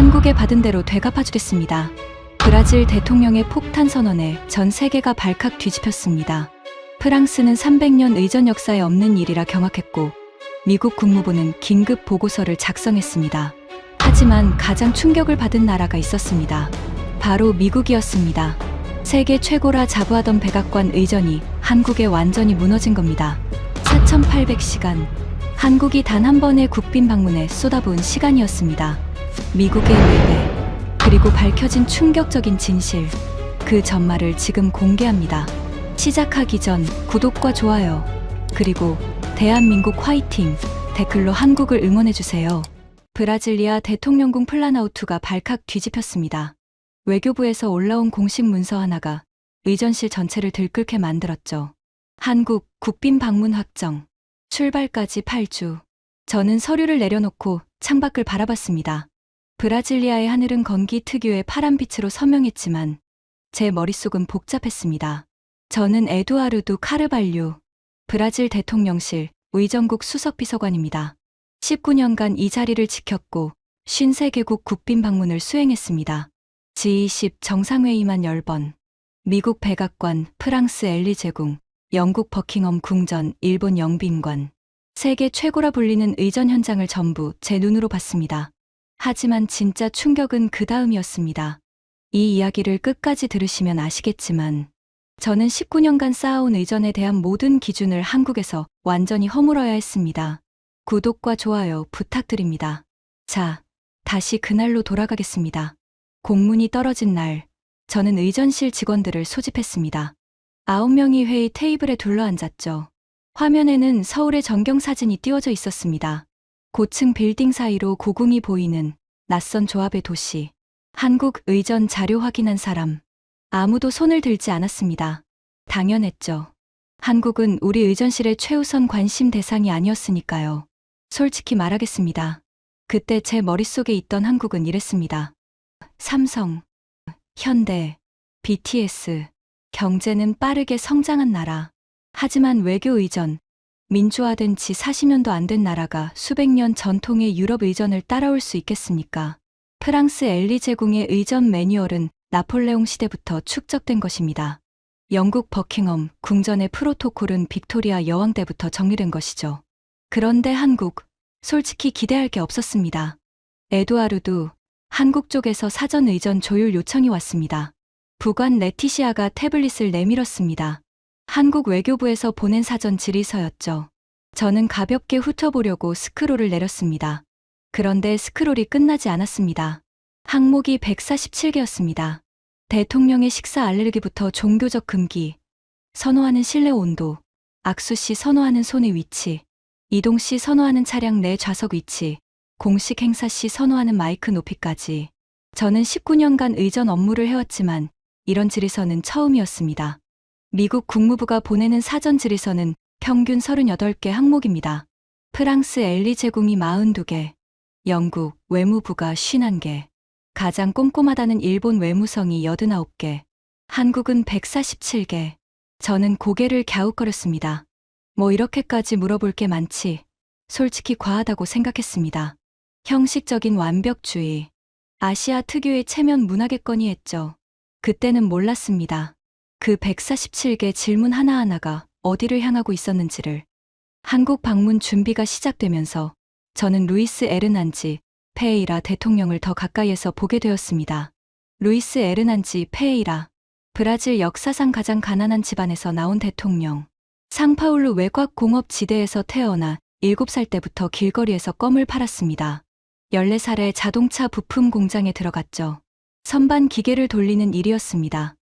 한국에 받은 대로 되갚아주겠습니다. 브라질 대통령의 폭탄 선언에 전 세계가 발칵 뒤집혔습니다. 프랑스는 300년 의전 역사에 없는 일이라 경악했고 미국 국무부는 긴급 보고서를 작성했습니다. 하지만 가장 충격을 받은 나라가 있었습니다. 바로 미국이었습니다. 세계 최고라 자부하던 백악관 의전이 한국에 완전히 무너진 겁니다. 4,800시간. 한국이 단 한 번의 국빈 방문에 쏟아부은 시간이었습니다. 미국의 외배, 그리고 밝혀진 충격적인 진실. 그 전말을 지금 공개합니다. 시작하기 전 구독과 좋아요, 그리고 대한민국 화이팅 댓글로 한국을 응원해주세요. 브라질리아 대통령궁 플라나우투가 발칵 뒤집혔습니다. 외교부에서 올라온 공식 문서 하나가 의전실 전체를 들끓게 만들었죠. 한국 국빈 방문 확정. 출발까지 8주. 저는 서류를 내려놓고 창밖을 바라봤습니다. 브라질리아의 하늘은 건기 특유의 파란빛으로 선명했지만 제 머릿속은 복잡했습니다. 저는 에두아르두 카르발유, 브라질 대통령실 의전국 수석비서관입니다. 19년간 이 자리를 지켰고 53개국 국빈 방문을 수행했습니다. G20 정상회의만 10번, 미국 백악관, 프랑스 엘리제궁, 영국 버킹엄 궁전, 일본 영빈관, 세계 최고라 불리는 의전 현장을 전부 제 눈으로 봤습니다. 하지만 진짜 충격은 그 다음이었습니다. 이 이야기를 끝까지 들으시면 아시겠지만 저는 19년간 쌓아온 의전에 대한 모든 기준을 한국에서 완전히 허물어야 했습니다. 구독과 좋아요 부탁드립니다. 자, 다시 그날로 돌아가겠습니다. 공문이 떨어진 날, 저는 의전실 직원들을 소집했습니다. 9명이 회의 테이블에 둘러앉았죠. 화면에는 서울의 전경사진이 띄워져 있었습니다. 고층 빌딩 사이로 고궁이 보이는 낯선 조합의 도시. 한국 의전 자료 확인한 사람. 아무도 손을 들지 않았습니다. 당연했죠. 한국은 우리 의전실의 최우선 관심 대상이 아니었으니까요. 솔직히 말하겠습니다. 그때 제 머릿속에 있던 한국은 이랬습니다. 삼성, 현대, BTS, 경제는 빠르게 성장한 나라. 하지만 외교 의전, 민주화된 지 40년도 안 된 나라가 수백 년 전통의 유럽 의전을 따라올 수 있겠습니까? 프랑스 엘리제궁의 의전 매뉴얼은 나폴레옹 시대부터 축적된 것입니다. 영국 버킹엄 궁전의 프로토콜은 빅토리아 여왕 때부터 정리된 것이죠. 그런데 한국, 솔직히 기대할 게 없었습니다. 에두아르두, 한국 쪽에서 사전 의전 조율 요청이 왔습니다. 부관 레티시아가 태블릿을 내밀었습니다. 한국 외교부에서 보낸 사전 질의서였죠. 저는 가볍게 훑어보려고 스크롤을 내렸습니다. 그런데 스크롤이 끝나지 않았습니다. 항목이 147개였습니다. 대통령의 식사 알레르기부터 종교적 금기, 선호하는 실내 온도, 악수 시 선호하는 손의 위치, 이동 시 선호하는 차량 내 좌석 위치, 공식 행사 시 선호하는 마이크 높이까지. 저는 19년간 의전 업무를 해왔지만 이런 질의서는 처음이었습니다. 미국 국무부가 보내는 사전 질의서는 평균 38개 항목입니다. 프랑스 엘리제궁이 42개, 영국 외무부가 51개, 가장 꼼꼼하다는 일본 외무성이 89개, 한국은 147개. 저는 고개를 갸웃거렸습니다. 뭐 이렇게까지 물어볼 게 많지. 솔직히 과하다고 생각했습니다. 형식적인 완벽주의, 아시아 특유의 체면 문화겠거니 했죠. 그때는 몰랐습니다. 그 147개 질문 하나하나가 어디를 향하고 있었는지를. 한국 방문 준비가 시작되면서 저는 루이스 에르난지 페에이라 대통령을 더 가까이에서 보게 되었습니다. 루이스 에르난지 페에이라, 브라질 역사상 가장 가난한 집안에서 나온 대통령. 상파울루 외곽 공업 지대에서 태어나 7살 때부터 길거리에서 껌을 팔았습니다. 14살에 자동차 부품 공장에 들어갔죠. 선반 기계를 돌리는 일이었습니다.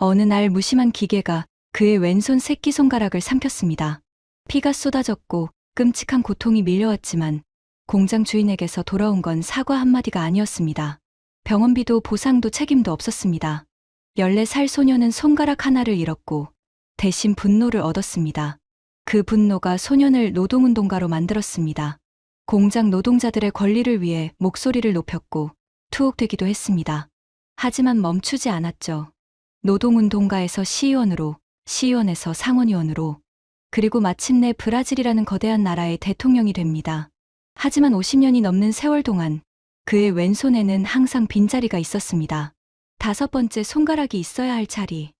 어느 날 무심한 기계가 그의 왼손 새끼손가락을 삼켰습니다. 피가 쏟아졌고 끔찍한 고통이 밀려왔지만 공장 주인에게서 돌아온 건 사과 한마디가 아니었습니다. 병원비도 보상도 책임도 없었습니다. 14살 소녀는 손가락 하나를 잃었고 대신 분노를 얻었습니다. 그 분노가 소년을 노동운동가로 만들었습니다. 공장 노동자들의 권리를 위해 목소리를 높였고 투옥되기도 했습니다. 하지만 멈추지 않았죠. 노동운동가에서 시의원으로, 시의원에서 상원의원으로, 그리고 마침내 브라질이라는 거대한 나라의 대통령이 됩니다. 하지만 50년이 넘는 세월 동안 그의 왼손에는 항상 빈자리가 있었습니다. 5번째 손가락이 있어야 할 자리.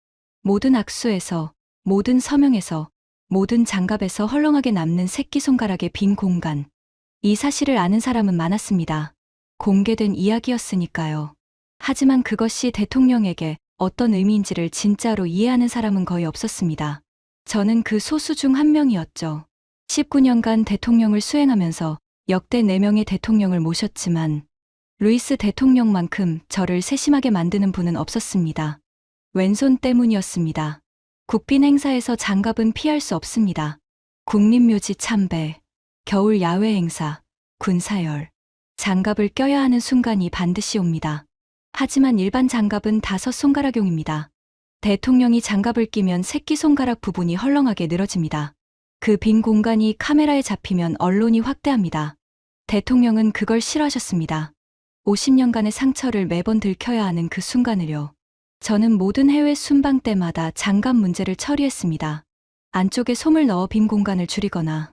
모든 악수에서, 모든 서명에서, 모든 장갑에서 헐렁하게 남는 새끼손가락의 빈 공간. 이 사실을 아는 사람은 많았습니다. 공개된 이야기였으니까요. 하지만 그것이 대통령에게 어떤 의미인지를 진짜로 이해하는 사람은 거의 없었습니다. 저는 그 소수 중 한 명이었죠. 19년간 대통령을 수행하면서 역대 4명의 대통령을 모셨지만 루이스 대통령만큼 저를 세심하게 만드는 분은 없었습니다. 왼손 때문이었습니다. 국빈 행사에서 장갑은 피할 수 없습니다. 국립묘지 참배, 겨울 야외 행사, 군사열. 장갑을 껴야 하는 순간이 반드시 옵니다. 하지만 일반 장갑은 5손가락용입니다. 대통령이 장갑을 끼면 새끼손가락 부분이 헐렁하게 늘어집니다. 그 빈 공간이 카메라에 잡히면 언론이 확대합니다. 대통령은 그걸 싫어하셨습니다. 50년간의 상처를 매번 들켜야 하는 그 순간을요. 저는 모든 해외 순방 때마다 장갑 문제를 처리했습니다. 안쪽에 솜을 넣어 빈 공간을 줄이거나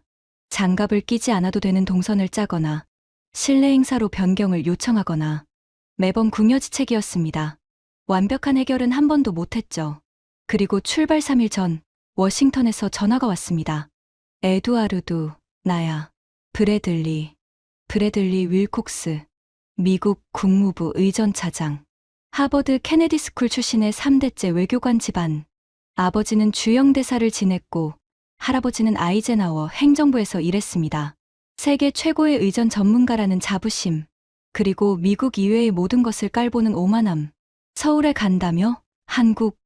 장갑을 끼지 않아도 되는 동선을 짜거나 실내 행사로 변경을 요청하거나 매번 궁여지책이었습니다. 완벽한 해결은 한 번도 못했죠. 그리고 출발 3일 전 워싱턴에서 전화가 왔습니다. 에두아르두, 나야, 브래들리 윌콕스, 미국 국무부 의전차장, 하버드 케네디 스쿨 출신의 3대째 외교관 집안. 아버지는 주영 대사를 지냈고 할아버지는 아이젠하워 행정부에서 일했습니다. 세계 최고의 의전 전문가라는 자부심, 그리고 미국 이외의 모든 것을 깔보는 오만함. 서울에 간다며? 한국?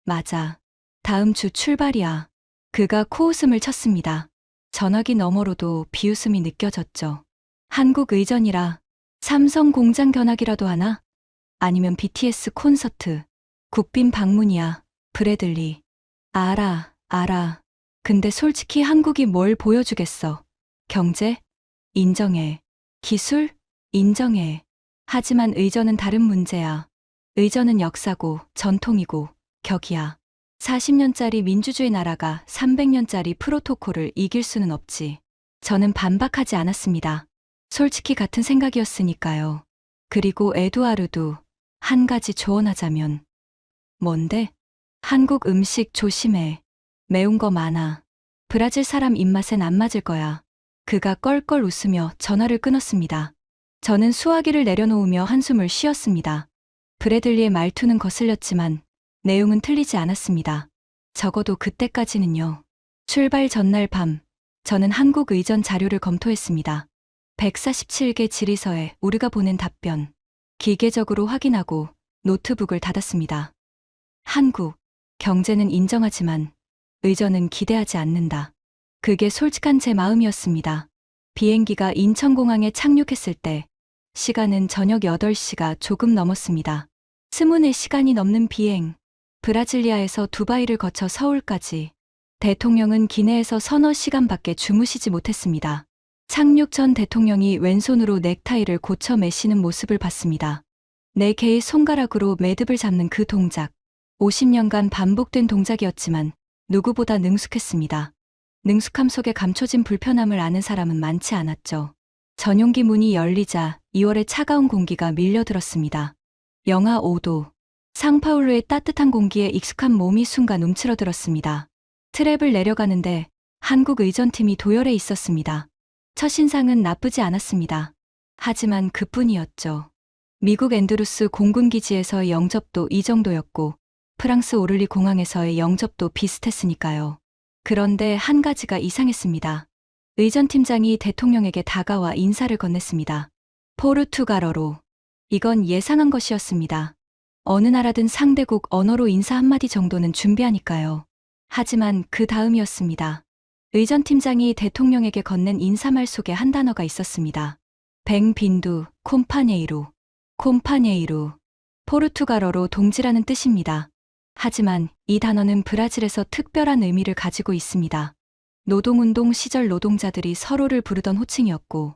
맞아. 다음 주 출발이야. 그가 코웃음을 쳤습니다. 전화기 너머로도 비웃음이 느껴졌죠. 한국 의전이라 삼성 공장 견학이라도 하나? 아니면 BTS 콘서트, 국빈 방문이야, 브래들리. 알아. 근데 솔직히 한국이 뭘 보여주겠어. 경제? 인정해. 기술? 인정해. 하지만 의전은 다른 문제야. 의전은 역사고, 전통이고, 격이야. 40년짜리 민주주의 나라가 300년짜리 프로토콜을 이길 수는 없지. 저는 반박하지 않았습니다. 솔직히 같은 생각이었으니까요. 그리고 에두아르도 한 가지 조언하자면. 뭔데? 한국 음식 조심해. 매운 거 많아. 브라질 사람 입맛엔 안 맞을 거야. 그가 껄껄 웃으며 전화를 끊었습니다. 저는 수화기를 내려놓으며 한숨을 쉬었습니다. 브래들리의 말투는 거슬렸지만 내용은 틀리지 않았습니다. 적어도 그때까지는요. 출발 전날 밤, 저는 한국 의전 자료를 검토했습니다. 147개 질의서에 우리가 보낸 답변, 기계적으로 확인하고 노트북을 닫았습니다. 한국, 경제는 인정하지만 의전은 기대하지 않는다. 그게 솔직한 제 마음이었습니다. 비행기가 인천공항에 착륙했을 때 시간은 저녁 8시가 조금 넘었습니다. 24시간이 넘는 비행, 브라질리아에서 두바이를 거쳐 서울까지. 대통령은 기내에서 서너 시간밖에 주무시지 못했습니다. 착륙 전 대통령이 왼손으로 넥타이를 고쳐 매시는 모습을 봤습니다. 4개의 손가락으로 매듭을 잡는 그 동작. 50년간 반복된 동작이었지만 누구보다 능숙했습니다. 능숙함 속에 감춰진 불편함을 아는 사람은 많지 않았죠. 전용기 문이 열리자 2월의 차가운 공기가 밀려들었습니다. 영하 5도. 상파울루의 따뜻한 공기에 익숙한 몸이 순간 움츠러들었습니다. 트랩을 내려가는데 한국 의전팀이 도열해 있었습니다. 첫인상은 나쁘지 않았습니다. 하지만 그뿐이었죠. 미국 앤드루스 공군기지에서의 영접도 이 정도였고 프랑스 오를리 공항에서의 영접도 비슷했으니까요. 그런데 한 가지가 이상했습니다. 의전팀장이 대통령에게 다가와 인사를 건넸습니다. 포르투갈어로. 이건 예상한 것이었습니다. 어느 나라든 상대국 언어로 인사 한마디 정도는 준비하니까요. 하지만 그 다음이었습니다. 의전팀장이 대통령에게 건넨 인사말 속에 한 단어가 있었습니다. 뱅빈두 콤파네이루. 포르투갈어로 동지라는 뜻입니다. 하지만 이 단어는 브라질에서 특별한 의미를 가지고 있습니다. 노동운동 시절 노동자들이 서로를 부르던 호칭이었고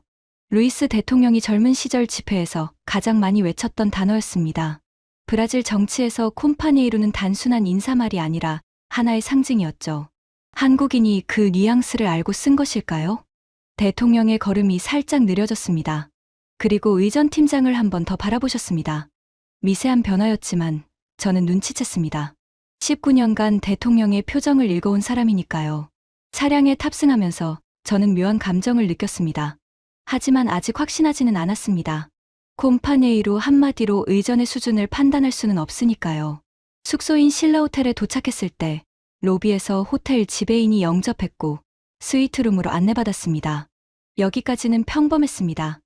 루이스 대통령이 젊은 시절 집회에서 가장 많이 외쳤던 단어였습니다. 브라질 정치에서 콤파네이루는 단순한 인사말이 아니라 하나의 상징이었죠. 한국인이 그 뉘앙스를 알고 쓴 것일까요? 대통령의 걸음이 살짝 느려졌습니다. 그리고 의전팀장을 한 번 더 바라보셨습니다. 미세한 변화였지만 저는 눈치챘습니다. 19년간 대통령의 표정을 읽어온 사람이니까요. 차량에 탑승하면서 저는 묘한 감정을 느꼈습니다. 하지만 아직 확신하지는 않았습니다. 콤파네이로 한마디로 의전의 수준을 판단할 수는 없으니까요. 숙소인 신라 호텔에 도착했을 때 로비에서 호텔 지배인이 영접했고 스위트룸으로 안내받았습니다. 여기까지는 평범했습니다.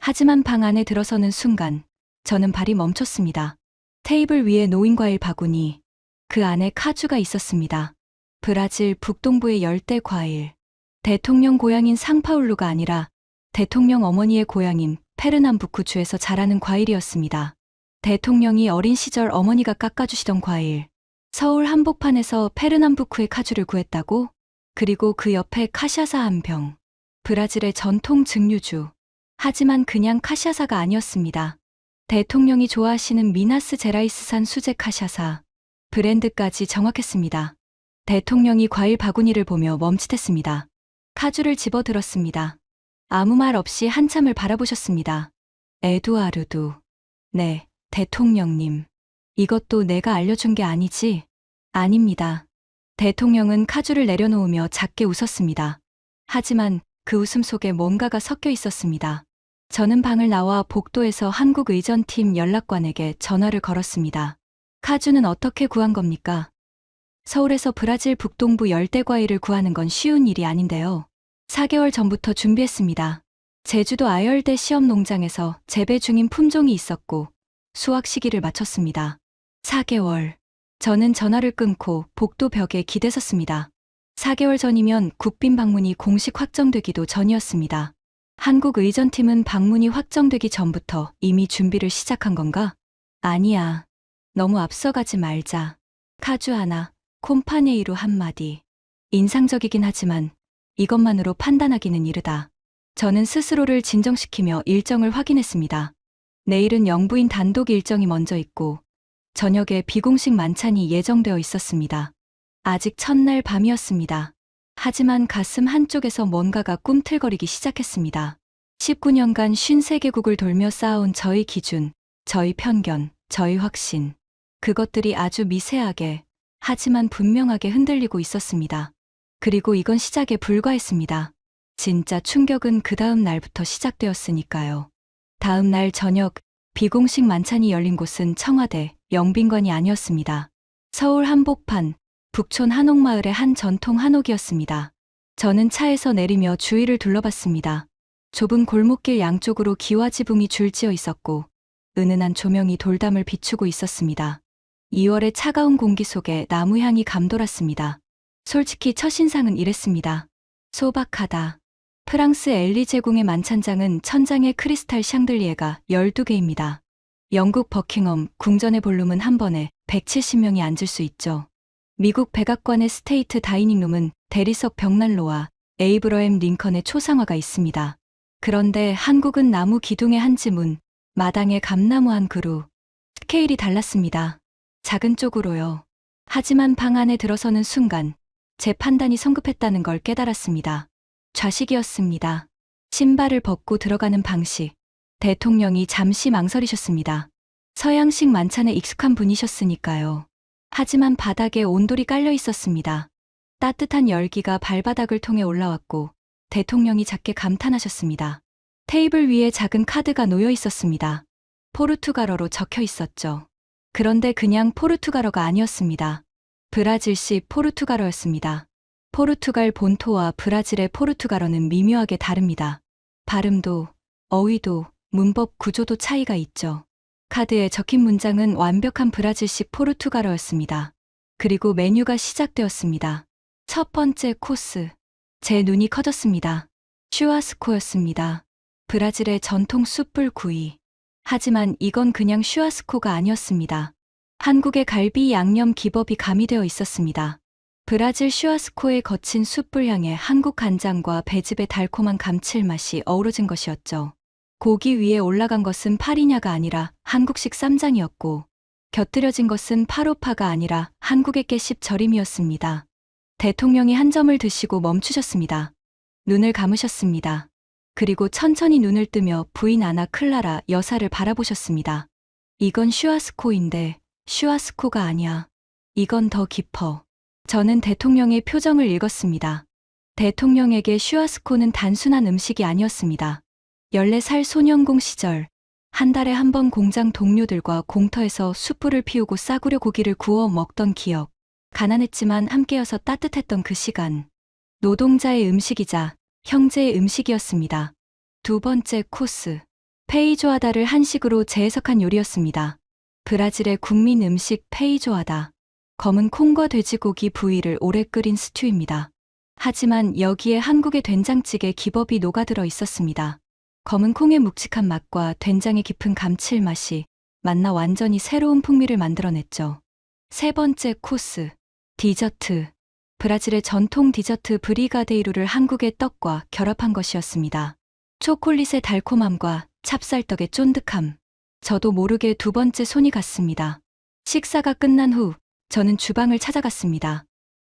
하지만 방 안에 들어서는 순간 저는 발이 멈췄습니다. 테이블 위에 놓인 과일 바구니, 그 안에 카주가 있었습니다. 브라질 북동부의 열대 과일. 대통령 고향인 상파울루가 아니라 대통령 어머니의 고향인 페르남부쿠주에서 자라는 과일이었습니다. 대통령이 어린 시절 어머니가 깎아주시던 과일. 서울 한복판에서 페르남부쿠의 카주를 구했다고? 그리고 그 옆에 카샤사 한 병. 브라질의 전통 증류주. 하지만 그냥 카샤사가 아니었습니다. 대통령이 좋아하시는 미나스 제라이스산 수제 카샤사. 브랜드까지 정확했습니다. 대통령이 과일 바구니를 보며 멈칫했습니다. 카주를 집어들었습니다. 아무 말 없이 한참을 바라보셨습니다. 에두아르두. 네, 대통령님. 이것도 내가 알려준 게 아니지? 아닙니다. 대통령은 카주를 내려놓으며 작게 웃었습니다. 하지만 그 웃음 속에 뭔가가 섞여 있었습니다. 저는 방을 나와 복도에서 한국의전팀 연락관에게 전화를 걸었습니다. 카주는 어떻게 구한 겁니까? 서울에서 브라질 북동부 열대과일을 구하는 건 쉬운 일이 아닌데요. 4개월 전부터 준비했습니다. 제주도 아열대 시험농장에서 재배 중인 품종이 있었고 수확 시기를 마쳤습니다. 4개월. 저는 전화를 끊고 복도 벽에 기대섰습니다. 4개월 전이면 국빈 방문이 공식 확정되기도 전이었습니다. 한국의전팀은 방문이 확정되기 전부터 이미 준비를 시작한 건가? 아니야. 너무 앞서가지 말자. 카주 하나, 콤파네이로 한마디. 인상적이긴 하지만 이것만으로 판단하기는 이르다. 저는 스스로를 진정시키며 일정을 확인했습니다. 내일은 영부인 단독 일정이 먼저 있고 저녁에 비공식 만찬이 예정되어 있었습니다. 아직 첫날 밤이었습니다. 하지만 가슴 한쪽에서 뭔가가 꿈틀거리기 시작했습니다. 19년간 53개국을 돌며 쌓아온 저의 기준, 저의 편견, 저의 확신. 그것들이 아주 미세하게, 하지만 분명하게 흔들리고 있었습니다. 그리고 이건 시작에 불과했습니다. 진짜 충격은 그 다음 날부터 시작되었으니까요. 다음 날 저녁, 비공식 만찬이 열린 곳은 청와대, 영빈관이 아니었습니다. 서울 한복판, 북촌 한옥마을의 한 전통 한옥이었습니다. 저는 차에서 내리며 주위를 둘러봤습니다. 좁은 골목길 양쪽으로 기와지붕이 줄지어 있었고 은은한 조명이 돌담을 비추고 있었습니다. 2월의 차가운 공기 속에 나무향이 감돌았습니다. 솔직히 첫인상은 이랬습니다. 소박하다. 프랑스 엘리제궁의 만찬장은 천장에 크리스탈 샹들리에가 12개입니다. 영국 버킹엄 궁전의 볼룸은 한 번에 170명이 앉을 수 있죠. 미국 백악관의 스테이트 다이닝룸은 대리석 벽난로와 에이브러햄 링컨의 초상화가 있습니다. 그런데 한국은 나무 기둥의 한 지문, 마당에 감나무 한 그루. 스케일이 달랐습니다. 작은 쪽으로요. 하지만 방 안에 들어서는 순간 제 판단이 성급했다는 걸 깨달았습니다. 좌식이었습니다. 신발을 벗고 들어가는 방식. 대통령이 잠시 망설이셨습니다. 서양식 만찬에 익숙한 분이셨으니까요. 하지만 바닥에 온돌이 깔려 있었습니다. 따뜻한 열기가 발바닥을 통해 올라왔고 대통령이 작게 감탄하셨습니다. 테이블 위에 작은 카드가 놓여 있었습니다. 포르투갈어로 적혀 있었죠. 그런데 그냥 포르투갈어가 아니었습니다. 브라질식 포르투갈어였습니다. 포르투갈 본토와 브라질의 포르투갈어는 미묘하게 다릅니다. 발음도, 어휘도, 문법 구조도 차이가 있죠. 카드에 적힌 문장은 완벽한 브라질식 포르투갈어였습니다. 그리고 메뉴가 시작되었습니다. 첫 번째 코스. 제 눈이 커졌습니다. 슈아스코였습니다. 브라질의 전통 숯불 구이. 하지만 이건 그냥 슈아스코가 아니었습니다. 한국의 갈비 양념 기법이 가미되어 있었습니다. 브라질 슈아스코의 거친 숯불 향에 한국 간장과 배즙의 달콤한 감칠맛이 어우러진 것이었죠. 고기 위에 올라간 것은 파리냐가 아니라 한국식 쌈장이었고 곁들여진 것은 파로파가 아니라 한국의 깨씹 절임이었습니다. 대통령이 한 점을 드시고 멈추셨습니다. 눈을 감으셨습니다. 그리고 천천히 눈을 뜨며 부인 아나 클라라 여사를 바라보셨습니다. 이건 슈아스코인데 슈아스코가 아니야. 이건 더 깊어. 저는 대통령의 표정을 읽었습니다. 대통령에게 슈아스코는 단순한 음식이 아니었습니다. 14살 소년공 시절 한 달에 한 번 공장 동료들과 공터에서 숯불을 피우고 싸구려 고기를 구워 먹던 기억. 가난했지만 함께여서 따뜻했던 그 시간. 노동자의 음식이자 형제의 음식이었습니다. 두 번째 코스. 페이조아다를 한식으로 재해석한 요리였습니다. 브라질의 국민 음식 페이조아다. 검은 콩과 돼지고기 부위를 오래 끓인 스튜입니다. 하지만 여기에 한국의 된장찌개 기법이 녹아들어 있었습니다. 검은 콩의 묵직한 맛과 된장의 깊은 감칠맛이 만나 완전히 새로운 풍미를 만들어냈죠. 세 번째 코스. 디저트. 브라질의 전통 디저트 브리가데이루를 한국의 떡과 결합한 것이었습니다. 초콜릿의 달콤함과 찹쌀떡의 쫀득함. 저도 모르게 두 번째 손이 갔습니다. 식사가 끝난 후 저는 주방을 찾아갔습니다.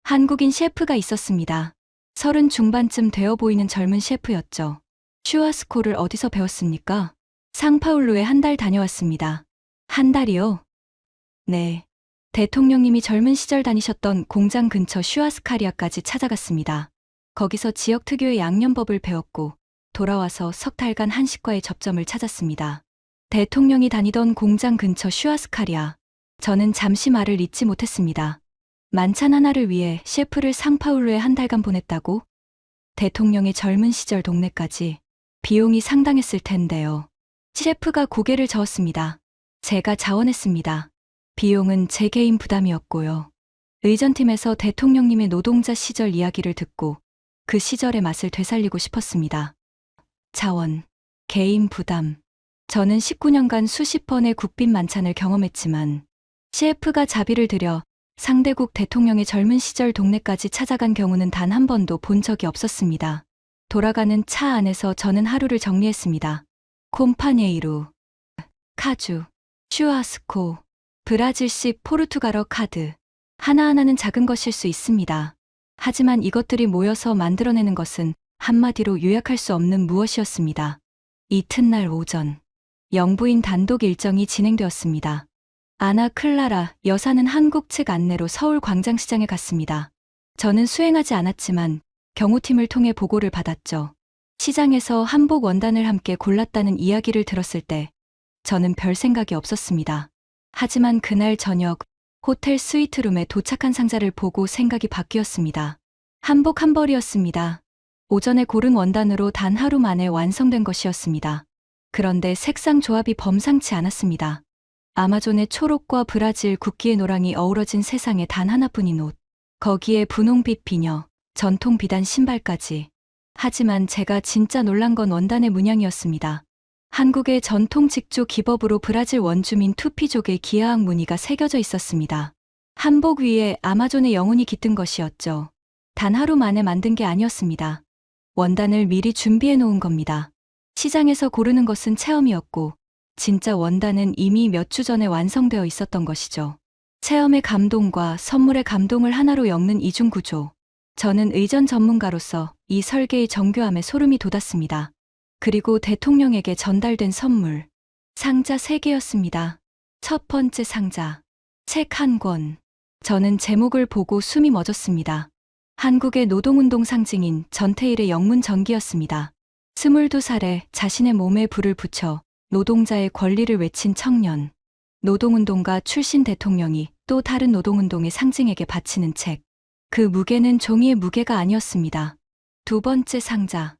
한국인 셰프가 있었습니다. 30 중반쯤 되어 보이는 젊은 셰프였죠. 슈아스코를 어디서 배웠습니까? 상파울루에 한 달 다녀왔습니다. 한 달이요? 네. 대통령님이 젊은 시절 다니셨던 공장 근처 슈아스카리아까지 찾아갔습니다. 거기서 지역 특유의 양념법을 배웠고 돌아와서 석 달간 한식과의 접점을 찾았습니다. 대통령이 다니던 공장 근처 슈아스카리아. 저는 잠시 말을 잇지 못했습니다. 만찬 하나를 위해 셰프를 상파울루에 한 달간 보냈다고? 대통령의 젊은 시절 동네까지. 비용이 상당했을 텐데요. 셰프가 고개를 저었습니다. 제가 자원했습니다. 비용은 제 개인 부담이었고요. 의전팀에서 대통령님의 노동자 시절 이야기를 듣고 그 시절의 맛을 되살리고 싶었습니다. 자원, 개인 부담. 저는 19년간 수십 번의 국빈 만찬을 경험했지만 셰프가 자비를 들여 상대국 대통령의 젊은 시절 동네까지 찾아간 경우는 단 한 번도 본 적이 없었습니다. 돌아가는 차 안에서 저는 하루를 정리했습니다. 콤파녜이루, 카주, 슈아스코, 브라질식 포르투갈어 카드. 하나하나는 작은 것일 수 있습니다. 하지만 이것들이 모여서 만들어내는 것은 한마디로 요약할 수 없는 무엇이었습니다. 이튿날 오전, 영부인 단독 일정이 진행되었습니다. 아나 클라라 여사는 한국 측 안내로 서울 광장시장에 갔습니다. 저는 수행하지 않았지만 경호팀을 통해 보고를 받았죠. 시장에서 한복 원단을 함께 골랐다는 이야기를 들었을 때 저는 별 생각이 없었습니다. 하지만 그날 저녁 호텔 스위트룸에 도착한 상자를 보고 생각이 바뀌었습니다. 한복 한 벌이었습니다. 오전에 고른 원단으로 단 하루 만에 완성된 것이었습니다. 그런데 색상 조합이 범상치 않았습니다. 아마존의 초록과 브라질 국기의 노랑이 어우러진 세상에 단 하나뿐인 옷. 거기에 분홍빛 비녀, 전통 비단 신발까지. 하지만 제가 진짜 놀란 건 원단의 문양이었습니다. 한국의 전통 직조 기법으로 브라질 원주민 투피족의 기하학 무늬가 새겨져 있었습니다. 한복 위에 아마존의 영혼이 깃든 것이었죠. 단 하루 만에 만든 게 아니었습니다. 원단을 미리 준비해 놓은 겁니다. 시장에서 고르는 것은 체험이었고 진짜 원단은 이미 몇 주 전에 완성되어 있었던 것이죠. 체험의 감동과 선물의 감동을 하나로 엮는 이중 구조. 저는 의전 전문가로서 이 설계의 정교함에 소름이 돋았습니다. 그리고 대통령에게 전달된 선물. 상자 3개였습니다. 첫 번째 상자. 책 한 권. 저는 제목을 보고 숨이 멎었습니다. 한국의 노동운동 상징인 전태일의 영문 전기였습니다. 22살에 자신의 몸에 불을 붙여 노동자의 권리를 외친 청년. 노동운동가 출신 대통령이 또 다른 노동운동의 상징에게 바치는 책. 그 무게는 종이의 무게가 아니었습니다. 두 번째 상자.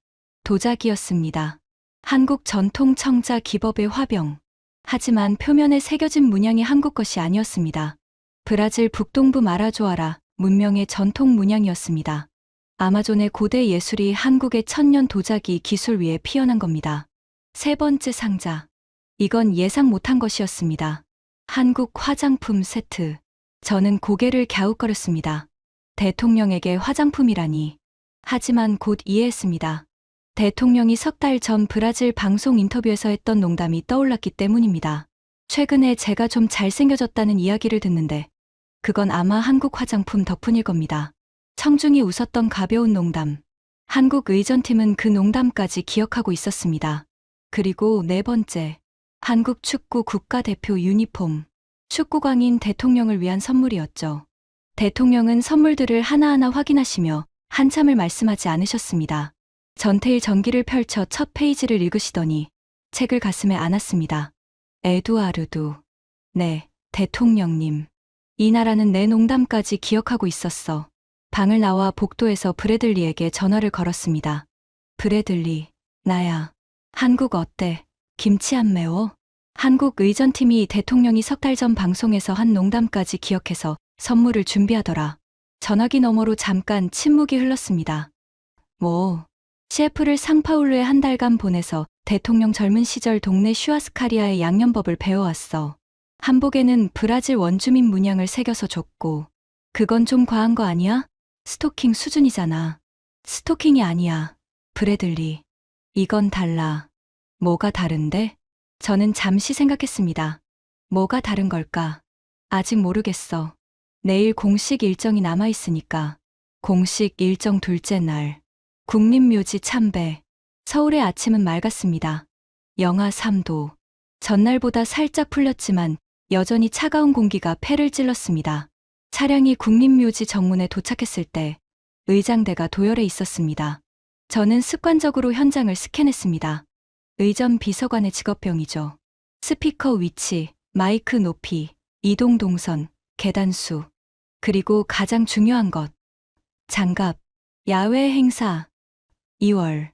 도자기였습니다. 한국 전통 청자 기법의 화병. 하지만 표면에 새겨진 문양이 한국 것이 아니었습니다. 브라질 북동부 마라조아라 문명의 전통 문양이었습니다. 아마존의 고대 예술이 한국의 천년 도자기 기술 위에 피어난 겁니다. 세 번째 상자. 이건 예상 못한 것이었습니다. 한국 화장품 세트. 저는 고개를 갸웃거렸습니다. 대통령에게 화장품이라니. 하지만 곧 이해했습니다. 대통령이 석 달 전 브라질 방송 인터뷰에서 했던 농담이 떠올랐기 때문입니다. 최근에 제가 좀 잘생겨졌다는 이야기를 듣는데 그건 아마 한국 화장품 덕분일 겁니다. 청중이 웃었던 가벼운 농담. 한국 의전팀은 그 농담까지 기억하고 있었습니다. 그리고 네 번째, 한국 축구 국가대표 유니폼. 축구광인 대통령을 위한 선물이었죠. 대통령은 선물들을 하나하나 확인하시며 한참을 말씀하지 않으셨습니다. 전태일 전기를 펼쳐 첫 페이지를 읽으시더니 책을 가슴에 안았습니다. 에두아르두. 네, 대통령님. 이 나라는 내 농담까지 기억하고 있었어. 방을 나와 복도에서 브래들리에게 전화를 걸었습니다. 브래들리, 나야. 한국 어때? 김치 안 매워? 한국 의전팀이 대통령이 석 달 전 방송에서 한 농담까지 기억해서 선물을 준비하더라. 전화기 너머로 잠깐 침묵이 흘렀습니다. 뭐, CF를 상파울루에 한 달간 보내서 대통령 젊은 시절 동네 슈아스카리아의 양념법을 배워왔어. 한복에는 브라질 원주민 문양을 새겨서 줬고. 그건 좀 과한 거 아니야? 스토킹 수준이잖아. 스토킹이 아니야. 브래들리. 이건 달라. 뭐가 다른데? 저는 잠시 생각했습니다. 뭐가 다른 걸까? 아직 모르겠어. 내일 공식 일정이 남아있으니까. 공식 일정 둘째 날. 국립묘지 참배. 서울의 아침은 맑았습니다. 영하 3도. 전날보다 살짝 풀렸지만 여전히 차가운 공기가 폐를 찔렀습니다. 차량이 국립묘지 정문에 도착했을 때 의장대가 도열해 있었습니다. 저는 습관적으로 현장을 스캔했습니다. 의전 비서관의 직업병이죠. 스피커 위치, 마이크 높이, 이동 동선, 계단 수. 그리고 가장 중요한 것. 장갑, 야외 행사. 2월,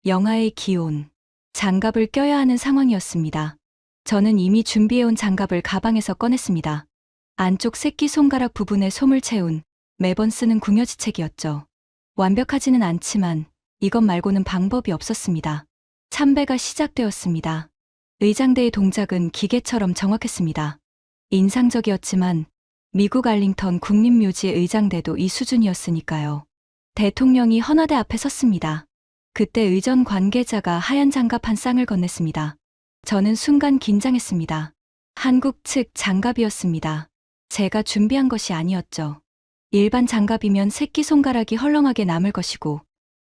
영하의 기온. 장갑을 껴야 하는 상황이었습니다. 저는 이미 준비해온 장갑을 가방에서 꺼냈습니다. 안쪽 새끼손가락 부분에 솜을 채운 매번 쓰는 궁여지책이었죠. 완벽하지는 않지만 이것 말고는 방법이 없었습니다. 참배가 시작되었습니다. 의장대의 동작은 기계처럼 정확했습니다. 인상적이었지만 미국 알링턴 국립묘지의 의장대도 이 수준이었으니까요. 대통령이 헌화대 앞에 섰습니다. 그때 의전 관계자가 하얀 장갑 한 쌍을 건넸습니다. 저는 순간 긴장했습니다. 한국 측 장갑이었습니다. 제가 준비한 것이 아니었죠. 일반 장갑이면 새끼손가락이 헐렁하게 남을 것이고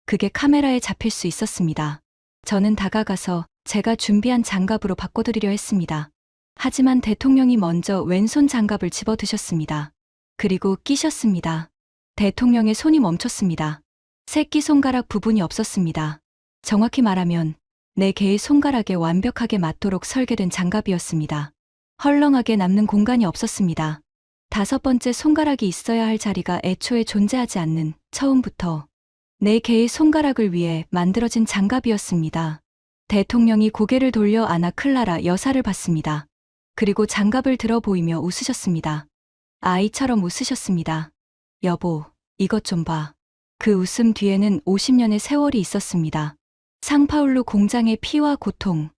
그게 카메라에 잡힐 수 있었습니다. 저는 다가가서 제가 준비한 장갑으로 바꿔드리려 했습니다. 하지만 대통령이 먼저 왼손 장갑을 집어드셨습니다. 그리고 끼셨습니다. 대통령의 손이 멈췄습니다. 새끼손가락 부분이 없었습니다. 정확히 말하면 네 개의 손가락에 완벽하게 맞도록 설계된 장갑이었습니다. 헐렁하게 남는 공간이 없었습니다. 다섯 번째 손가락이 있어야 할 자리가 애초에 존재하지 않는 처음부터 네 개의 손가락을 위해 만들어진 장갑이었습니다. 대통령이 고개를 돌려 아나 클라라 여사를 봤습니다. 그리고 장갑을 들어 보이며 웃으셨습니다. 아이처럼 웃으셨습니다. 여보, 이것 좀 봐. 그 웃음 뒤에는 50년의 세월이 있었습니다. 상파울루 공장의 피와 고통,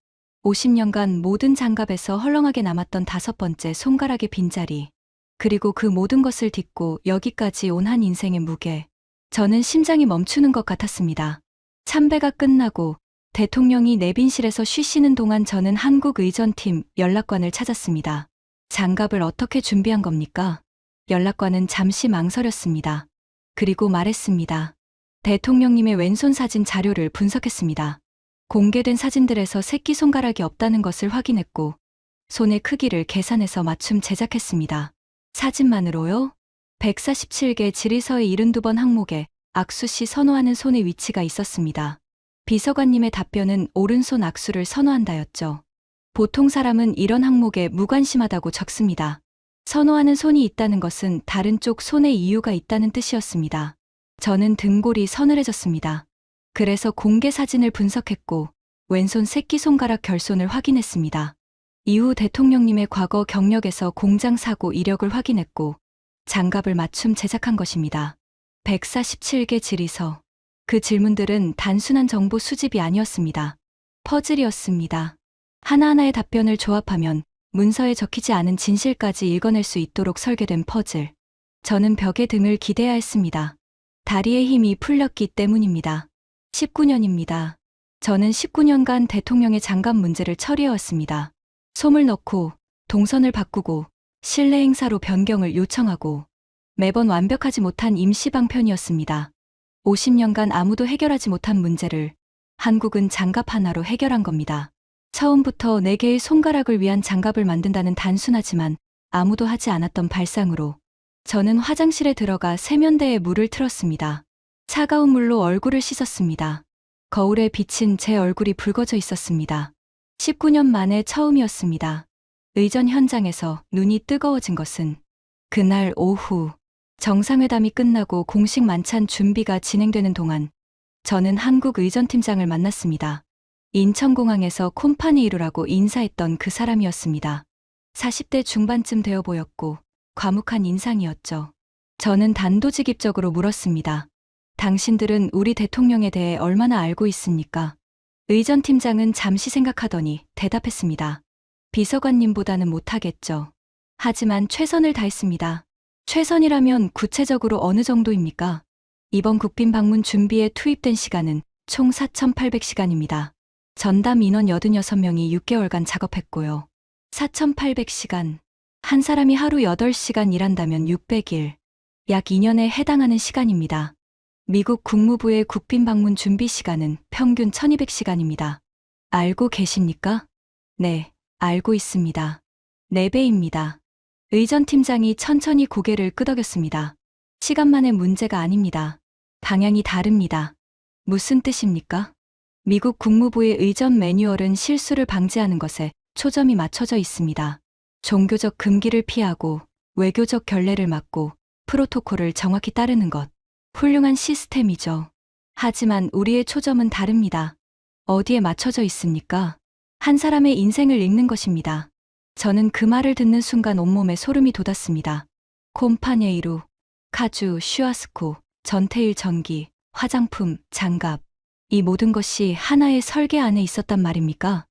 50년간 모든 장갑에서 헐렁하게 남았던 다섯 번째 손가락의 빈자리, 그리고 그 모든 것을 딛고 여기까지 온 한 인생의 무게. 저는 심장이 멈추는 것 같았습니다. 참배가 끝나고 대통령이 내빈실에서 쉬시는 동안 저는 한국의전팀 연락관을 찾았습니다. 장갑을 어떻게 준비한 겁니까? 연락관은 잠시 망설였습니다. 그리고 말했습니다. 대통령님의 왼손 사진 자료를 분석했습니다. 공개된 사진들에서 새끼손가락이 없다는 것을 확인했고 손의 크기를 계산해서 맞춤 제작했습니다. 사진만으로요? 147개 질의서의 72번 항목에 악수 시 선호하는 손의 위치가 있었습니다. 비서관님의 답변은 오른손 악수를 선호한다였죠. 보통 사람은 이런 항목에 무관심하다고 적습니다. 선호하는 손이 있다는 것은 다른 쪽 손에 이유가 있다는 뜻이었습니다. 저는 등골이 서늘해졌습니다. 그래서 공개 사진을 분석했고 왼손 새끼손가락 결손을 확인했습니다. 이후 대통령님의 과거 경력에서 공장 사고 이력을 확인했고 장갑을 맞춤 제작한 것입니다. 147개 질의서. 그 질문들은 단순한 정보 수집이 아니었습니다. 퍼즐이었습니다. 하나하나의 답변을 조합하면 문서에 적히지 않은 진실까지 읽어낼 수 있도록 설계된 퍼즐. 저는 벽에 등을 기대야 했습니다. 다리의 힘이 풀렸기 때문입니다. 19년입니다. 저는 19년간 대통령의 장갑 문제를 처리해왔습니다. 솜을 넣고 동선을 바꾸고 실내 행사로 변경을 요청하고 매번 완벽하지 못한 임시 방편이었습니다. 50년간 아무도 해결하지 못한 문제를 한국은 장갑 하나로 해결한 겁니다. 처음부터 4개의 손가락을 위한 장갑을 만든다는 단순하지만 아무도 하지 않았던 발상으로 저는 화장실에 들어가 세면대에 물을 틀었습니다. 차가운 물로 얼굴을 씻었습니다. 거울에 비친 제 얼굴이 붉어져 있었습니다. 19년 만에 처음이었습니다. 의전 현장에서 눈이 뜨거워진 것은 그날 오후 정상회담이 끝나고 공식 만찬 준비가 진행되는 동안 저는 한국 의전팀장을 만났습니다. 인천공항에서 콤파니이루라고 인사했던 그 사람이었습니다. 40대 중반쯤 되어 보였고 과묵한 인상이었죠. 저는 단도직입적으로 물었습니다. 당신들은 우리 대통령에 대해 얼마나 알고 있습니까? 의전팀장은 잠시 생각하더니 대답했습니다. 비서관님보다는 못하겠죠. 하지만 최선을 다했습니다. 최선이라면 구체적으로 어느 정도입니까? 이번 국빈 방문 준비에 투입된 시간은 총 4,800시간입니다. 전담 인원 86명이 6개월간 작업했고요. 4,800시간. 한 사람이 하루 8시간 일한다면 600일. 약 2년에 해당하는 시간입니다. 미국 국무부의 국빈 방문 준비 시간은 평균 1200시간입니다. 알고 계십니까? 네, 알고 있습니다. 4배입니다. 의전팀장이 천천히 고개를 끄덕였습니다. 시간만의 문제가 아닙니다. 방향이 다릅니다. 무슨 뜻입니까? 미국 국무부의 의전 매뉴얼은 실수를 방지하는 것에 초점이 맞춰져 있습니다. 종교적 금기를 피하고 외교적 결례를 막고 프로토콜을 정확히 따르는 것. 훌륭한 시스템이죠. 하지만 우리의 초점은 다릅니다. 어디에 맞춰져 있습니까? 한 사람의 인생을 읽는 것입니다. 저는 그 말을 듣는 순간 온몸에 소름이 돋았습니다. 콤파니에이루, 카주, 슈아스코, 전태일 전기, 화장품, 장갑. 이 모든 것이 하나의 설계 안에 있었단 말입니까?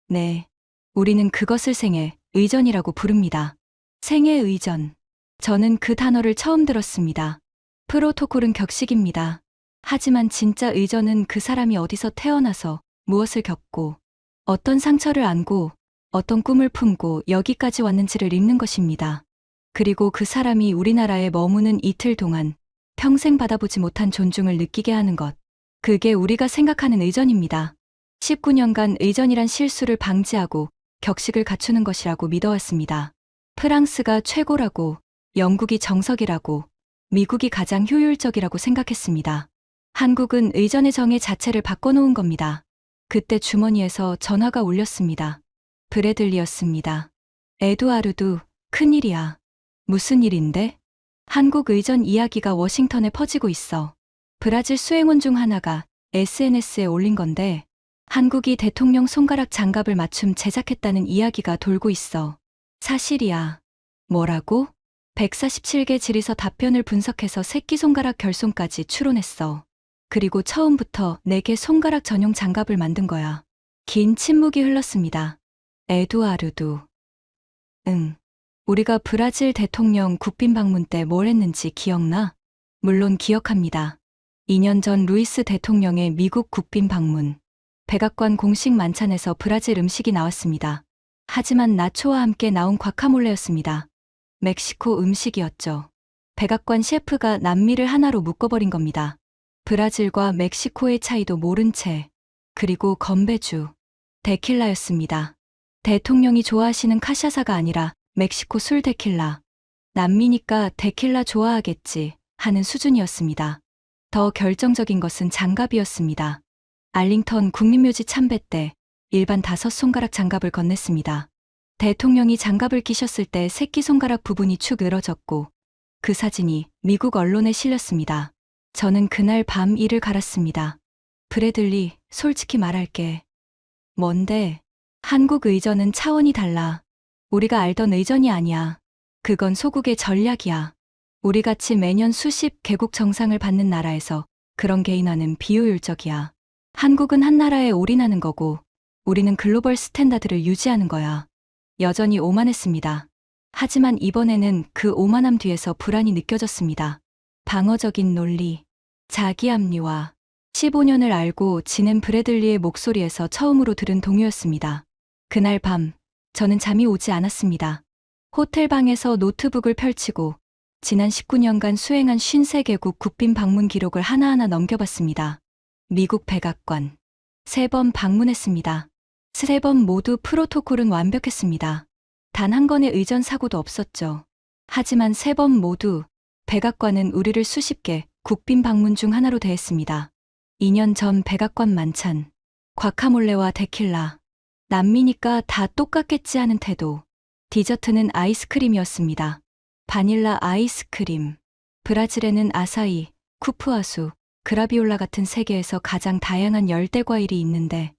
네. 우리는 그것을 생애 의전이라고 부릅니다. 생애 의전. 저는 그 단어를 처음 들었습니다. 프로토콜은 격식입니다. 하지만 진짜 의전은 그 사람이 어디서 태어나서 무엇을 겪고 어떤 상처를 안고 어떤 꿈을 품고 여기까지 왔는지를 읽는 것입니다. 그리고 그 사람이 우리나라에 머무는 이틀 동안 평생 받아보지 못한 존중을 느끼게 하는 것. 그게 우리가 생각하는 의전입니다. 19년간 의전이란 실수를 방지하고 격식을 갖추는 것이라고 믿어왔습니다. 프랑스가 최고라고, 영국이 정석이라고, 미국이 가장 효율적이라고 생각했습니다. 한국은 의전의 정의 자체를 바꿔놓은 겁니다. 그때 주머니에서 전화가 울렸습니다. 브래들리였습니다. 에두아르두, 큰일이야. 무슨 일인데? 한국 의전 이야기가 워싱턴에 퍼지고 있어. 브라질 수행원 중 하나가 SNS에 올린 건데 한국이 대통령 손가락 장갑을 맞춤 제작했다는 이야기가 돌고 있어. 사실이야. 뭐라고? 147개 질의서 답변을 분석해서 새끼손가락 결손까지 추론했어. 그리고 처음부터 4개 손가락 전용 장갑을 만든 거야. 긴 침묵이 흘렀습니다. 에두아르두. 응. 우리가 브라질 대통령 국빈 방문 때 뭘 했는지 기억나? 물론 기억합니다. 2년 전 루이스 대통령의 미국 국빈 방문. 백악관 공식 만찬에서 브라질 음식이 나왔습니다. 하지만 나초와 함께 나온 과카몰레였습니다. 멕시코 음식이었죠. 백악관 셰프가 남미를 하나로 묶어버린 겁니다. 브라질과 멕시코의 차이도 모른 채. 그리고 건배주. 데킬라였습니다. 대통령이 좋아하시는 카샤사가 아니라 멕시코 술 데킬라. 남미니까 데킬라 좋아하겠지 하는 수준이었습니다. 더 결정적인 것은 장갑이었습니다. 알링턴 국립묘지 참배 때 일반 5손가락 장갑을 건넸습니다. 대통령이 장갑을 끼셨을 때 새끼손가락 부분이 축 늘어졌고 그 사진이 미국 언론에 실렸습니다. 저는 그날 밤 이를 갈았습니다. 브래들리, 솔직히 말할게. 뭔데? 한국 의전은 차원이 달라. 우리가 알던 의전이 아니야. 그건 소국의 전략이야. 우리같이 매년 수십 개국 정상을 받는 나라에서 그런 개인화는 비효율적이야. 한국은 한 나라에 올인하는 거고 우리는 글로벌 스탠다드를 유지하는 거야. 여전히 오만했습니다. 하지만 이번에는 그 오만함 뒤에서 불안이 느껴졌습니다. 방어적인 논리, 자기 합리화. 15년을 알고 지낸 브래들리의 목소리에서 처음으로 들은 동요였습니다. 그날 밤, 저는 잠이 오지 않았습니다. 호텔 방에서 노트북을 펼치고 지난 19년간 수행한 53개국 국빈 방문 기록을 하나하나 넘겨봤습니다. 미국 백악관 3번 방문했습니다. 3번 모두 프로토콜은 완벽했습니다. 단 한 건의 의전 사고도 없었죠. 하지만 3번 모두 백악관은 우리를 수십 개 국빈 방문 중 하나로 대했습니다. 2년 전 백악관 만찬, 과카몰레와 데킬라, 남미니까 다 똑같겠지 하는 태도. 디저트는 아이스크림이었습니다. 바닐라 아이스크림. 브라질에는 아사히, 쿠푸아수, 그라비올라 같은 세계에서 가장 다양한 열대 과일이 있는데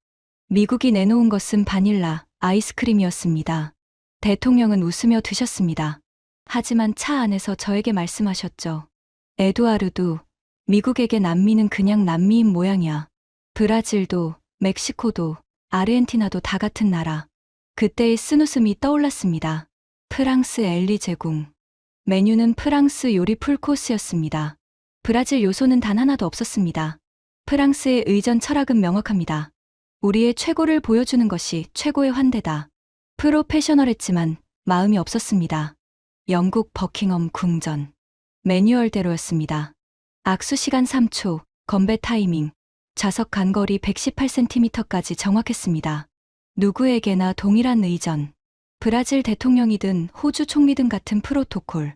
미국이 내놓은 것은 바닐라 아이스크림이었습니다. 대통령은 웃으며 드셨습니다. 하지만 차 안에서 저에게 말씀하셨죠. 에두아르도, 미국에게 남미는 그냥 남미인 모양이야. 브라질도, 멕시코도, 아르헨티나도 다 같은 나라. 그때의 쓴웃음이 떠올랐습니다. 프랑스 엘리제궁. 메뉴는 프랑스 요리 풀코스였습니다. 브라질 요소는 단 하나도 없었습니다. 프랑스의 의전 철학은 명확합니다. 우리의 최고를 보여주는 것이 최고의 환대다. 프로페셔널했지만 마음이 없었습니다. 영국 버킹엄 궁전. 매뉴얼대로였습니다. 악수 시간 3초, 건배 타이밍, 좌석 간거리 118cm까지 정확했습니다. 누구에게나 동일한 의전. 브라질 대통령이든 호주 총리든 같은 프로토콜.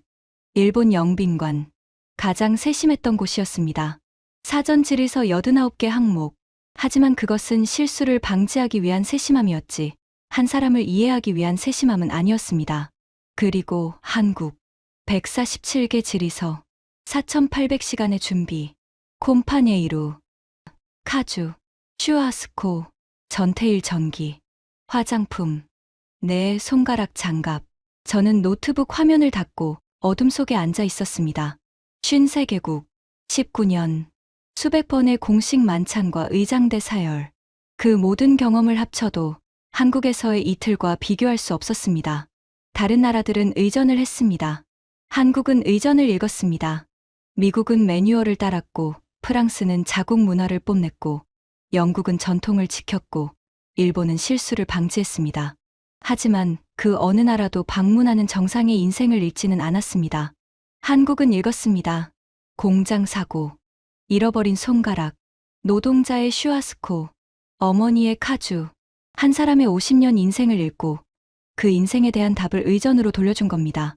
일본 영빈관. 가장 세심했던 곳이었습니다. 사전 질의서 89개 항목. 하지만 그것은 실수를 방지하기 위한 세심함이었지, 한 사람을 이해하기 위한 세심함은 아니었습니다. 그리고 한국. 147개 질의서. 4,800시간의 준비. 콤파네이루. 카주. 슈아스코. 전태일 전기. 화장품. 내 손가락 장갑. 저는 노트북 화면을 닫고 어둠 속에 앉아 있었습니다. 53개국. 19년. 수백 번의 공식 만찬과 의장대 사열. 그 모든 경험을 합쳐도 한국에서의 이틀과 비교할 수 없었습니다. 다른 나라들은 의전을 했습니다. 한국은 의전을 읽었습니다. 미국은 매뉴얼을 따랐고, 프랑스는 자국 문화를 뽐냈고, 영국은 전통을 지켰고, 일본은 실수를 방지했습니다. 하지만 그 어느 나라도 방문하는 정상의 인생을 읽지는 않았습니다. 한국은 읽었습니다. 공장 사고, 잃어버린 손가락, 노동자의 슈아스코, 어머니의 카주, 한 사람의 50년 인생을 읽고 그 인생에 대한 답을 의전으로 돌려준 겁니다.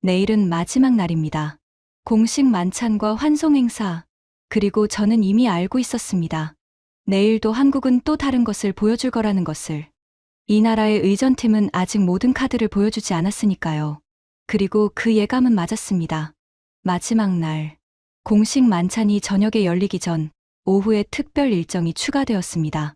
내일은 마지막 날입니다. 공식 만찬과 환송 행사, 그리고 저는 이미 알고 있었습니다. 내일도 한국은 또 다른 것을 보여줄 거라는 것을. 이 나라의 의전팀은 아직 모든 카드를 보여주지 않았으니까요. 그리고 그 예감은 맞았습니다. 마지막 날, 공식 만찬이 저녁에 열리기 전 오후에 특별 일정이 추가되었습니다.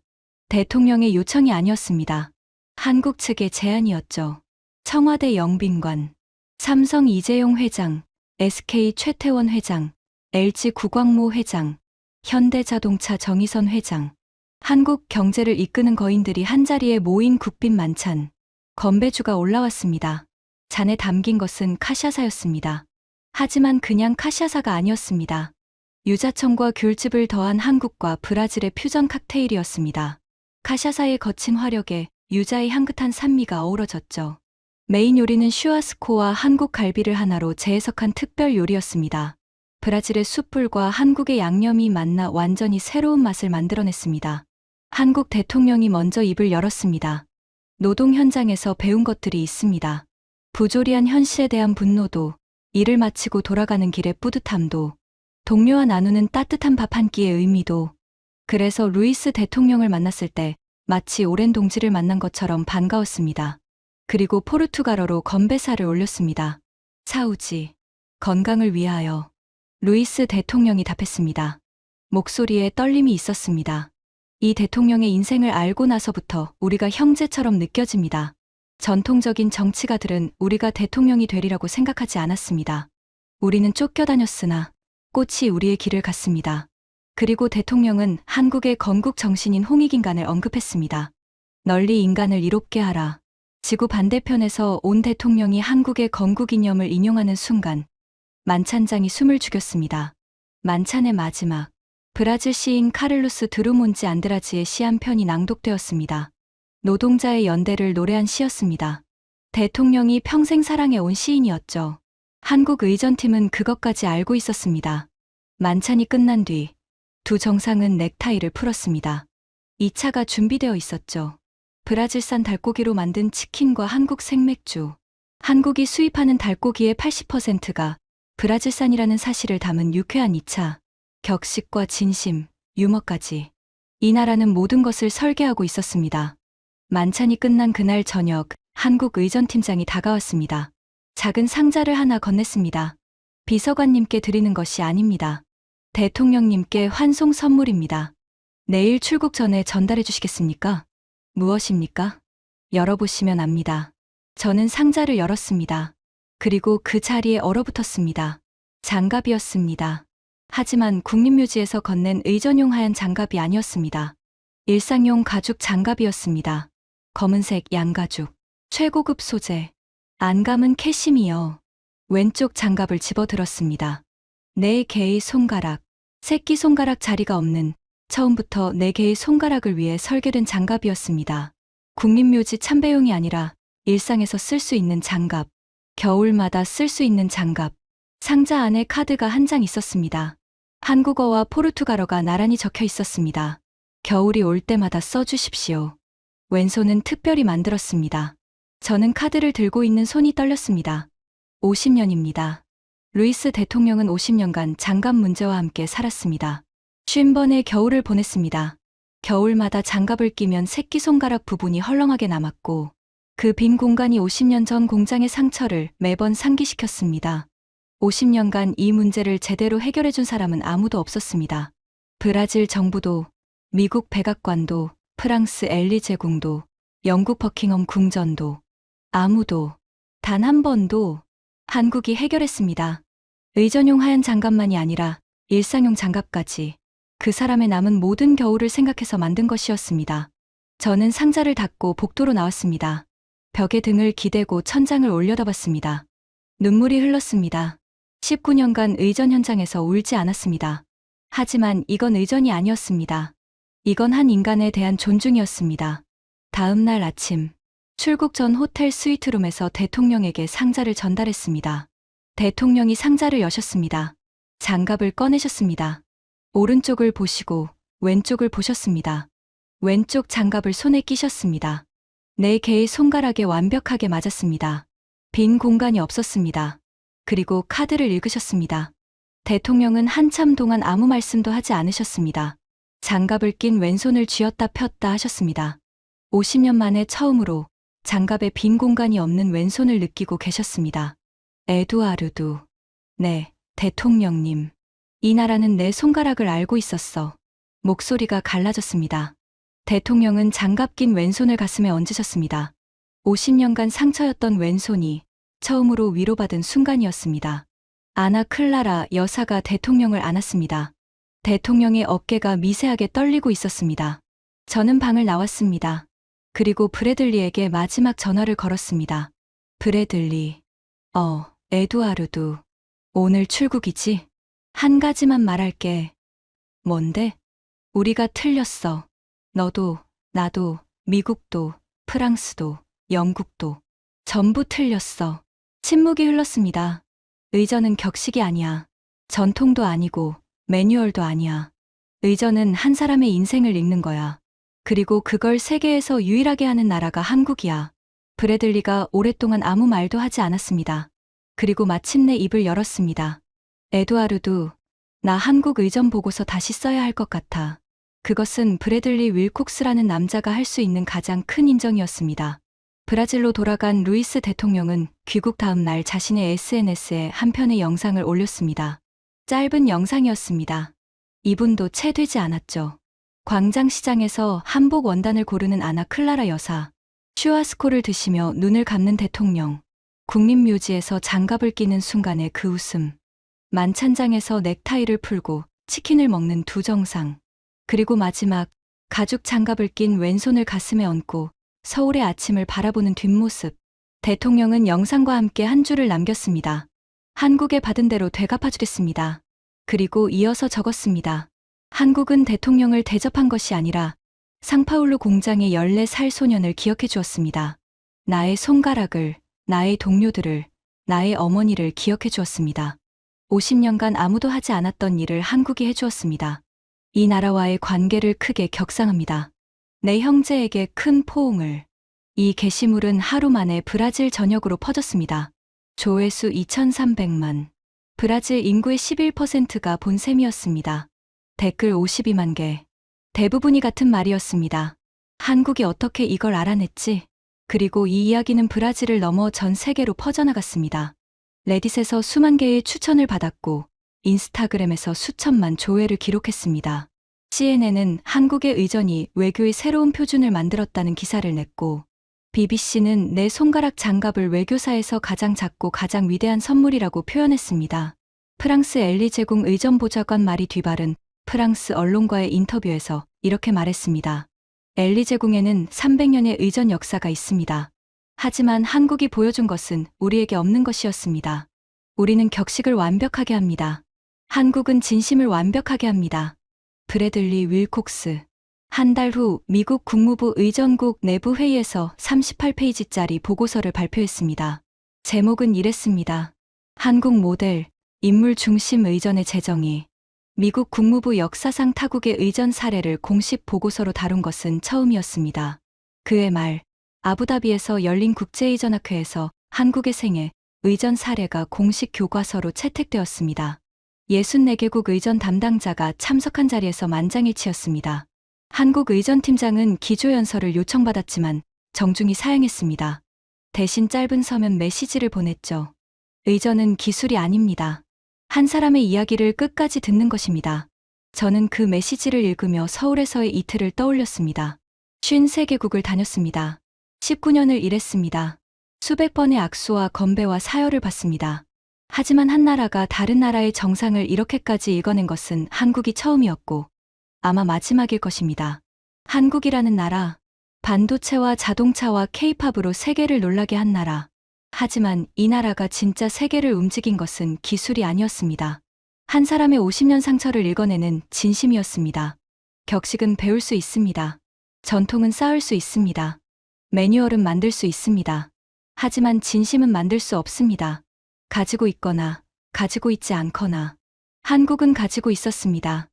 대통령의 요청이 아니었습니다. 한국 측의 제안이었죠. 청와대 영빈관, 삼성 이재용 회장, SK 최태원 회장, LG 구광모 회장, 현대자동차 정의선 회장, 한국 경제를 이끄는 거인들이 한자리에 모인 국빈 만찬. 건배주가 올라왔습니다. 잔에 담긴 것은 카샤사였습니다. 하지만 그냥 카샤사가 아니었습니다. 유자청과 귤즙을 더한 한국과 브라질의 퓨전 칵테일이었습니다. 카샤사의 거친 화력에 유자의 향긋한 산미가 어우러졌죠. 메인 요리는 슈아스코와 한국 갈비를 하나로 재해석한 특별 요리였습니다. 브라질의 숯불과 한국의 양념이 만나 완전히 새로운 맛을 만들어냈습니다. 한국 대통령이 먼저 입을 열었습니다. 노동 현장에서 배운 것들이 있습니다. 부조리한 현실에 대한 분노도, 일을 마치고 돌아가는 길의 뿌듯함도, 동료와 나누는 따뜻한 밥 한 끼의 의미도. 그래서 루이스 대통령을 만났을 때 마치 오랜 동지를 만난 것처럼 반가웠습니다. 그리고 포르투갈어로 건배사를 올렸습니다. 사우지, 건강을 위하여. 루이스 대통령이 답했습니다. 목소리에 떨림이 있었습니다. 이 대통령의 인생을 알고 나서부터 우리가 형제처럼 느껴집니다. 전통적인 정치가들은 우리가 대통령이 되리라고 생각하지 않았습니다. 우리는 쫓겨다녔으나 꽃이 우리의 길을 갔습니다. 그리고 대통령은 한국의 건국 정신인 홍익인간을 언급했습니다. 널리 인간을 이롭게 하라. 지구 반대편에서 온 대통령이 한국의 건국 이념을 인용하는 순간 만찬장이 숨을 죽였습니다. 만찬의 마지막, 브라질 시인 카를로스 드루몬지 안드라지의 시 한 편이 낭독되었습니다. 노동자의 연대를 노래한 시였습니다. 대통령이 평생 사랑해온 시인이었죠. 한국 의전팀은 그것까지 알고 있었습니다. 만찬이 끝난 뒤 두 정상은 넥타이를 풀었습니다. 2차가 준비되어 있었죠. 브라질산 닭고기로 만든 치킨과 한국 생맥주. 한국이 수입하는 닭고기의 80%가 브라질산이라는 사실을 담은 유쾌한 2차. 격식과 진심, 유머까지. 이 나라는 모든 것을 설계하고 있었습니다. 만찬이 끝난 그날 저녁, 한국 의전팀장이 다가왔습니다. 작은 상자를 하나 건넸습니다. 비서관님께 드리는 것이 아닙니다. 대통령님께 환송 선물입니다. 내일 출국 전에 전달해 주시겠습니까? 무엇입니까? 열어보시면 압니다. 저는 상자를 열었습니다. 그리고 그 자리에 얼어붙었습니다. 장갑이었습니다. 하지만 국립묘지에서 건넨 의전용 하얀 장갑이 아니었습니다. 일상용 가죽 장갑이었습니다. 검은색 양가죽, 최고급 소재. 안감은 캐시미어. 왼쪽 장갑을 집어들었습니다. 4개의 손가락, 새끼손가락 자리가 없는 처음부터 4개의 손가락을 위해 설계된 장갑이었습니다. 국립묘지 참배용이 아니라 일상에서 쓸 수 있는 장갑, 겨울마다 쓸 수 있는 장갑. 상자 안에 카드가 한 장 있었습니다. 한국어와 포르투갈어가 나란히 적혀 있었습니다. 겨울이 올 때마다 써주십시오. 왼손은 특별히 만들었습니다. 저는 카드를 들고 있는 손이 떨렸습니다. 50년입니다. 루이스 대통령은 50년간 장갑 문제와 함께 살았습니다. 50번의 겨울을 보냈습니다. 겨울마다 장갑을 끼면 새끼손가락 부분이 헐렁하게 남았고 그 빈 공간이 50년 전 공장의 상처를 매번 상기시켰습니다. 50년간 이 문제를 제대로 해결해준 사람은 아무도 없었습니다. 브라질 정부도, 미국 백악관도, 프랑스 엘리제궁도, 영국 버킹엄 궁전도, 아무도, 단 한 번도 한국이 해결했습니다. 의전용 하얀 장갑만이 아니라 일상용 장갑까지 그 사람의 남은 모든 겨울을 생각해서 만든 것이었습니다. 저는 상자를 닫고 복도로 나왔습니다. 벽에 등을 기대고 천장을 올려다봤습니다. 눈물이 흘렀습니다. 19년간 의전 현장에서 울지 않았습니다. 하지만 이건 의전이 아니었습니다. 이건 한 인간에 대한 존중이었습니다. 다음 날 아침, 출국 전 호텔 스위트룸에서 대통령에게 상자를 전달했습니다. 대통령이 상자를 여셨습니다. 장갑을 꺼내셨습니다. 오른쪽을 보시고 왼쪽을 보셨습니다. 왼쪽 장갑을 손에 끼셨습니다. 4개의 손가락에 완벽하게 맞았습니다. 빈 공간이 없었습니다. 그리고 카드를 읽으셨습니다. 대통령은 한참 동안 아무 말씀도 하지 않으셨습니다. 장갑을 낀 왼손을 쥐었다 폈다 하셨습니다. 50년 만에 처음으로 장갑에 빈 공간이 없는 왼손을 느끼고 계셨습니다. 에두아르두. 네, 대통령님. 이 나라는 내 손가락을 알고 있었어. 목소리가 갈라졌습니다. 대통령은 장갑 낀 왼손을 가슴에 얹으셨습니다. 50년간 상처였던 왼손이 처음으로 위로받은 순간이었습니다. 아나 클라라 여사가 대통령을 안았습니다. 대통령의 어깨가 미세하게 떨리고 있었습니다. 저는 방을 나왔습니다. 그리고 브래들리에게 마지막 전화를 걸었습니다. 브래들리. 에두아르두. 오늘 출국이지? 한 가지만 말할게. 뭔데? 우리가 틀렸어. 너도, 나도, 미국도, 프랑스도, 영국도. 전부 틀렸어. 침묵이 흘렀습니다. 의전은 격식이 아니야. 전통도 아니고 매뉴얼도 아니야. 의전은 한 사람의 인생을 읽는 거야. 그리고 그걸 세계에서 유일하게 하는 나라가 한국이야. 브래들리가 오랫동안 아무 말도 하지 않았습니다. 그리고 마침내 입을 열었습니다. 에두아르두, 나 한국 의전 보고서 다시 써야 할 것 같아. 그것은 브래들리 윌콕스라는 남자가 할 수 있는 가장 큰 인정이었습니다. 브라질로 돌아간 루이스 대통령은 귀국 다음 날 자신의 SNS에 한 편의 영상을 올렸습니다. 짧은 영상이었습니다. 이분도 채 되지 않았죠. 광장시장에서 한복 원단을 고르는 아나 클라라 여사, 슈아스코를 드시며 눈을 감는 대통령, 국립묘지에서 장갑을 끼는 순간의 그 웃음, 만찬장에서 넥타이를 풀고 치킨을 먹는 두 정상, 그리고 마지막 가죽 장갑을 낀 왼손을 가슴에 얹고 서울의 아침을 바라보는 뒷모습. 대통령은 영상과 함께 한 줄을 남겼습니다. 한국에 받은 대로 되갚아주겠습니다. 그리고 이어서 적었습니다. 한국은 대통령을 대접한 것이 아니라 상파울루 공장의 14살 소년을 기억해 주었습니다. 나의 손가락을, 나의 동료들을, 나의 어머니를 기억해 주었습니다. 50년간 아무도 하지 않았던 일을 한국이 해주었습니다. 이 나라와의 관계를 크게 격상합니다. 내 형제에게 큰 포옹을. 이 게시물은 하루 만에 브라질 전역으로 퍼졌습니다. 조회수 2300만. 브라질 인구의 11%가 본 셈이었습니다. 댓글 52만 개. 대부분이 같은 말이었습니다. 한국이 어떻게 이걸 알아냈지? 그리고 이 이야기는 브라질을 넘어 전 세계로 퍼져나갔습니다. 레딧에서 수만 개의 추천을 받았고 인스타그램에서 수천만 조회를 기록했습니다. CNN은 한국의 의전이 외교의 새로운 표준을 만들었다는 기사를 냈고 BBC는 내 손가락 장갑을 외교사에서 가장 작고 가장 위대한 선물이라고 표현했습니다. 프랑스 엘리제궁 의전보좌관 마리 듀발은 프랑스 언론과의 인터뷰에서 이렇게 말했습니다. 엘리제궁에는 300년의 의전 역사가 있습니다. 하지만 한국이 보여준 것은 우리에게 없는 것이었습니다. 우리는 격식을 완벽하게 합니다. 한국은 진심을 완벽하게 합니다. 브래들리 윌콕스. 한 달 후 미국 국무부 의전국 내부 회의에서 38페이지짜리 보고서를 발표했습니다. 제목은 이랬습니다. 한국 모델, 인물 중심 의전의 재정의. 미국 국무부 역사상 타국의 의전 사례를 공식 보고서로 다룬 것은 처음이었습니다. 그의 말, 아부다비에서 열린 국제의전학회에서 한국의 생애, 의전 사례가 공식 교과서로 채택되었습니다. 64개국 의전 담당자가 참석한 자리에서 만장일치였습니다. 한국 의전팀장은 기조연설을 요청받았지만 정중히 사양했습니다. 대신 짧은 서면 메시지를 보냈죠. 의전은 기술이 아닙니다. 한 사람의 이야기를 끝까지 듣는 것입니다. 저는 그 메시지를 읽으며 서울에서의 이틀을 떠올렸습니다. 53개국을 다녔습니다. 19년을 일했습니다. 수백 번의 악수와 건배와 사열을 받습니다. 하지만 한 나라가 다른 나라의 정상을 이렇게까지 읽어낸 것은 한국이 처음이었고 아마 마지막일 것입니다. 한국이라는 나라, 반도체와 자동차와 케이팝으로 세계를 놀라게 한 나라. 하지만 이 나라가 진짜 세계를 움직인 것은 기술이 아니었습니다. 한 사람의 50년 상처를 읽어내는 진심이었습니다. 격식은 배울 수 있습니다. 전통은 쌓을 수 있습니다. 매뉴얼은 만들 수 있습니다. 하지만 진심은 만들 수 없습니다. 가지고 있거나 가지고 있지 않거나. 한국은 가지고 있었습니다.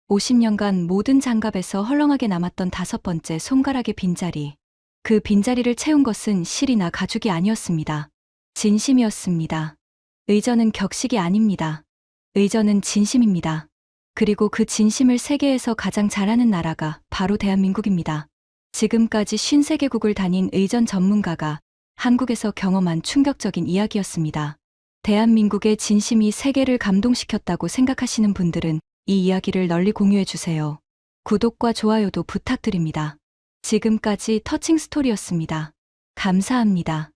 50년간 모든 장갑에서 헐렁하게 남았던 5번째 손가락의 빈자리. 그 빈자리를 채운 것은 실이나 가죽이 아니었습니다. 진심이었습니다. 의전은 격식이 아닙니다. 의전은 진심입니다. 그리고 그 진심을 세계에서 가장 잘하는 나라가 바로 대한민국입니다. 지금까지 53개국을 다닌 의전 전문가가 한국에서 경험한 충격적인 이야기였습니다. 대한민국의 진심이 세계를 감동시켰다고 생각하시는 분들은 이 이야기를 널리 공유해 주세요. 구독과 좋아요도 부탁드립니다. 지금까지 터칭 스토리였습니다. 감사합니다.